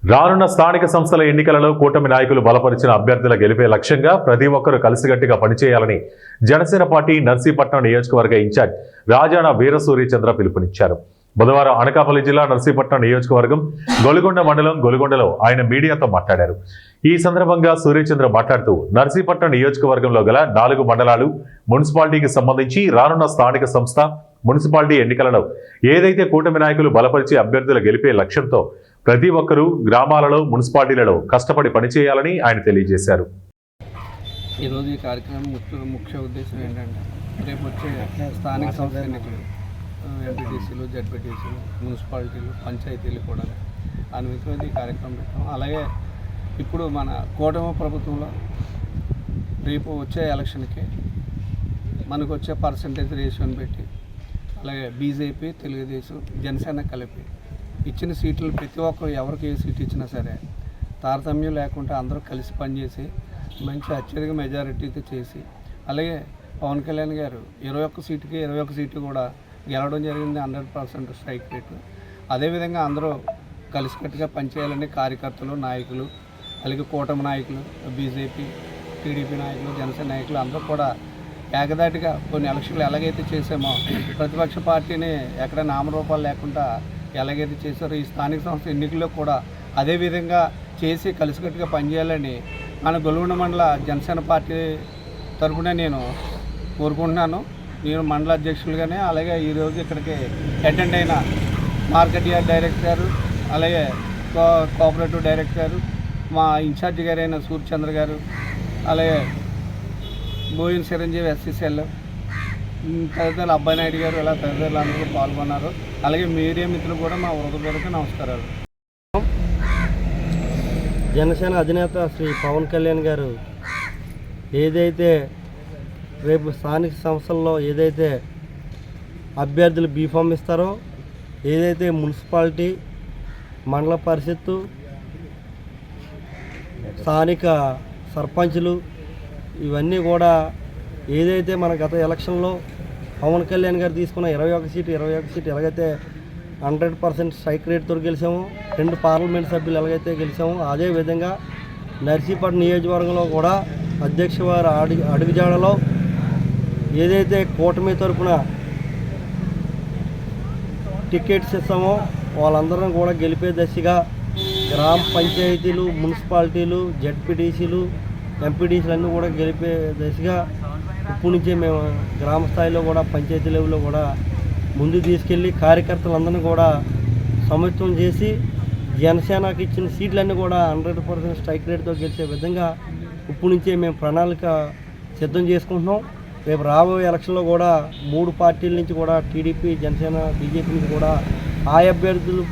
రానున్న స్థానిక సంస్థల ఎన్నికలలో కూటమి నాయకులు బలపరిచిన అభ్యర్థుల గెలిపే లక్ష్యంగా ప్రతి ఒక్కరూ కలిసికట్టుగా పనిచేయాలని జనసేన పార్టీ నర్సీపట్నం నియోజకవర్గ ఇన్ఛార్జ్ రాజాన వీరసూర్యచంద్ర పిలుపునిచ్చారు. బుధవారం అనకాపల్లి జిల్లా నర్సీపట్నం నియోజకవర్గం గొలుగొండ మండలం గొలుగొండలో ఆయన మీడియాతో మాట్లాడారు. ఈ సందర్భంగా సూర్యచంద్ర మాట్లాడుతూ నర్సీపట్నం నియోజకవర్గంలో గల 4 మండలాలు మున్సిపాలిటీకి సంబంధించి రానున్న స్థానిక సంస్థ మున్సిపాలిటీ ఎన్నికలలో ఏదైతే కూటమి నాయకులు బలపరిచి అభ్యర్థుల గెలిపే లక్ష్యంతో ప్రతి ఒక్కరూ గ్రామాలలో మున్సిపాలిటీలలో కష్టపడి పనిచేయాలని ఆయన తెలియజేశారు. ఈరోజు ఈ కార్యక్రమం ముఖ్య ఉద్దేశం ఏంటంటే రేపు వచ్చే స్థానిక సంస్థ ఎన్నికలు ఎంపీటీసీలు, జడ్పీటీసీలు, మున్సిపాలిటీలు, పంచాయతీలు కూడా అనుమతి ఈ కార్యక్రమం పెట్టాం. అలాగే ఇప్పుడు మన కూటమి ప్రభుత్వంలో రేపు వచ్చే ఎలక్షన్కి మనకు వచ్చే పర్సంటేజ్ రేషియోని పెట్టి అలాగే బీజేపీ, తెలుగుదేశం, జనసేన కలిపి ఇచ్చిన సీట్లు ప్రతి ఒక్కరు ఎవరికి ఏ సీట్ ఇచ్చినా సరే తారతమ్యం లేకుండా అందరూ కలిసి పనిచేసి మంచి అత్యధిక మెజారిటీతో చేసి అలాగే పవన్ కళ్యాణ్ గారు 21 సీటుకి 21 సీట్లు కూడా గెలవడం జరిగింది. 100% స్ట్రైక్ రేటు. అదేవిధంగా అందరూ కలిసికట్టుగా పనిచేయాలని కార్యకర్తలు, నాయకులు, అలాగే కూటమి నాయకులు, బీజేపీ, టీడీపీ నాయకులు, జనసేన నాయకులు అందరూ కూడా ఏకదాటిగా కొన్ని ఎలక్షన్లు ఎలాగైతే చేసామో ప్రతిపక్ష పార్టీని ఎక్కడ నామరూపాలు లేకుండా ఎలాగైతే చేశారో ఈ స్థానిక సంస్థ ఎన్నికల్లో కూడా అదేవిధంగా చేసి కలిసికట్టుగా పనిచేయాలని మన గొలుగొండ మండల జనసేన పార్టీ తరఫున నేను కోరుకుంటున్నాను. నేను మండల అధ్యక్షులుగానే అలాగే ఈరోజు ఇక్కడికి అటెండ్ అయిన మార్కెట్ యార్డ్ డైరెక్టర్, అలాగే కోఆపరేటివ్ డైరెక్టర్, మా ఇన్ఛార్జి గారైన సూర్యచంద్ర గారు, అలాగే బోయిన్ చిరంజీవి ఎస్సీసీఎల్ తదితరులు అబ్బాయి నాయుడు గారు, ఇలా తదితరులు అందరూ పాల్గొన్నారు. అలాగే మీడియా మిత్రులు కూడా మా హృదయపూర్వక నమస్కారాలు. జనసేన అధినేత శ్రీ పవన్ కళ్యాణ్ గారు ఏదైతే రేపు స్థానిక సంస్థల్లో ఏదైతే అభ్యర్థులు బీఫామ్ ఇస్తారో, ఏదైతే మున్సిపాలిటీ, మండల పరిషత్తు, స్థానిక సర్పంచులు ఇవన్నీ కూడా ఏదైతే మన గత ఎలక్షన్లో పవన్ కళ్యాణ్ గారు తీసుకున్న 21 సీటు ఎలాగైతే 100% స్ట్రైక్ రేట్తో గెలిచామో, 2 పార్లమెంట్ సభ్యులు ఎలాగైతే గెలిచామో అదేవిధంగా నర్సీపట్నం నియోజకవర్గంలో కూడా అధ్యక్ష వారి అడుగుజాడలో ఏదైతే కూటమి తరపున టికెట్స్ ఇస్తామో వాళ్ళందరం కూడా గెలిపే దశగా గ్రామ పంచాయతీలు, మున్సిపాలిటీలు, జడ్పీటీసీలు, ఎంపీటీసీలు అన్నీ కూడా గెలిపే దశగా ఇప్పటి నుంచే మేము గ్రామ స్థాయిలో కూడా పంచాయతీ లెవెల్లో కూడా ముందు తీసుకెళ్ళి కార్యకర్తలందరినీ కూడా సమర్థం చేసి జనసేనకి ఇచ్చిన సీట్లన్నీ కూడా 100% స్ట్రైక్ రేట్తో గెలిచే విధంగా ఇప్పటి నుంచే మేము ప్రణాళిక సిద్ధం చేసుకుంటున్నాం. రేపు రాబోయే ఎలక్షన్లో కూడా 3 పార్టీల నుంచి కూడా టీడీపీ, జనసేన, బీజేపీ నుంచి కూడా ఆ అభ్యర్థులు